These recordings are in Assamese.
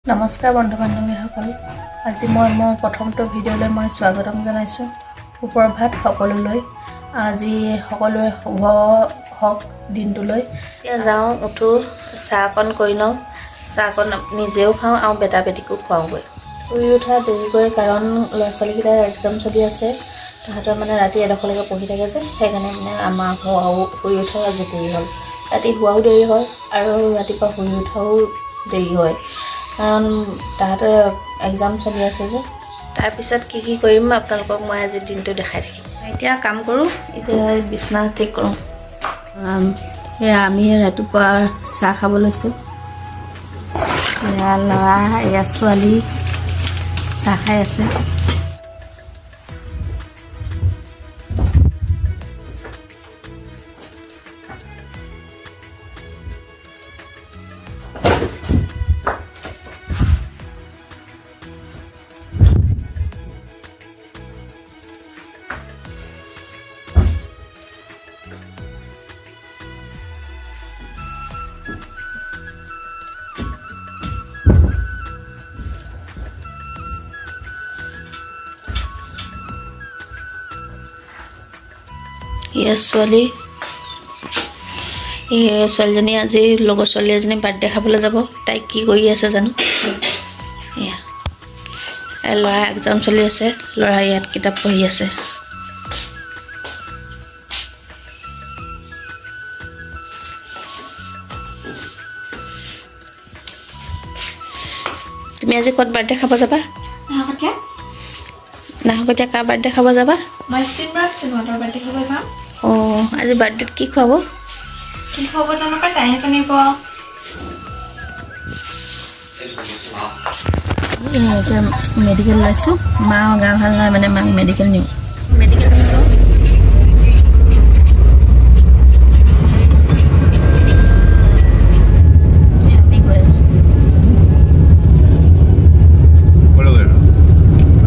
নমস্কাৰ বন্ধু বান্ধৱীসকল আজি মই প্ৰথমটো ভিডিঅ'লৈ মই স্বাগতম জনাইছোঁ সুপ্ৰভাত সকলোলৈ আজি সকলোৱে শুভ হওক দিনটোলৈ এতিয়া যাওঁ উঠো চাহকণ কৰি লওঁ চাহকণ নিজেও খাওঁ আৰু বেটা বেটিকো খুৱাওঁগৈ শুই উঠা দেৰিকৈ কাৰণ ল'ৰা ছোৱালীকেইটাৰ এক্সাম চলি আছে তাহাঁতৰ মানে ৰাতি এডোখৰলৈকে পঢ়ি থাকে যে সেইকাৰণে মানে আমাৰ শুই উঠাও আজি দেৰি হ'ল ৰাতি শুৱাও দেৰি হয় আৰু ৰাতিপুৱা শুই উঠাও দেৰি হয় কাৰণ তাহাঁতে এক্সাম চলি আছে যে তাৰপিছত কি কৰিম আপোনালোকক মই আজি দিনটো দেখাই থাকিম এতিয়া কাম কৰোঁ এতিয়া বিছনা ঠিক কৰোঁ আমি ৰাতিপুৱা চাহ খাব লৈছোঁ ল'ৰা এয়া ছোৱালী চাহ খাই আছে ছোৱালী এই ছোৱালীজনী আজি লগৰ ছোৱালী এজনী বাৰ্থডে খাবলৈ যাব তাই কি কৰি আছে জানো এয়া ল'ৰা এক্সাম চলি আছে ল'ৰা ইয়াত কিতাপ পঢ়ি আছে তুমি আজি ক'ত বাৰ্থডে খাব যাবা নাহকতীয়া কাৰ বাৰ্থডে খাব যাবা মই ষ্টিমৰাট চিনৱাটৰ বাৰ্থডে খাব যাম অঁ আজি বাৰ্থডেত কি খুৱাব জানো পাই তাইহে জানিব এতিয়া মেডিকেল ওলাইছোঁ মা গা ভাল নাই মানে মাক মেডিকেল নিওঁ মেডিকেল নিছোঁ আমি গৈ আছোঁ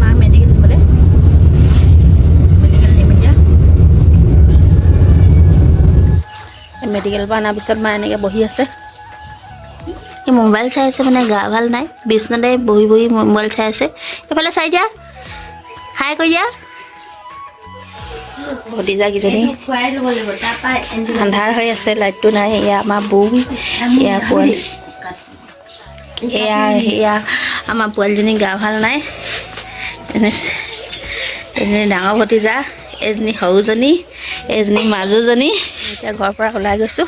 মাক মেডিকেল নিবলৈ মেডিকেল নিম এতিয়া মেডিকেলৰ পৰা অনাৰ পিছত মা এনেকৈ বহি আছে মোবাইল চাই আছে মানে গা ভাল নাই বিছনাতে বহি বহি মোবাইল চাই আছে এইফালে চাই দিয়া হাই কৈ দিয়া ভতিজাকেইজনী আন্ধাৰ হৈ আছে লাইটটো নাই এয়া আমাৰ বৌ এয়া পোৱালি এয়া আমাৰ পোৱালীজনী গা ভাল নাই এজনী ডাঙৰ ভতিজা এজনী সৰুজনী এজনী মাজুজনী এতিয়া ঘৰৰ পৰা ওলাই গৈছোঁ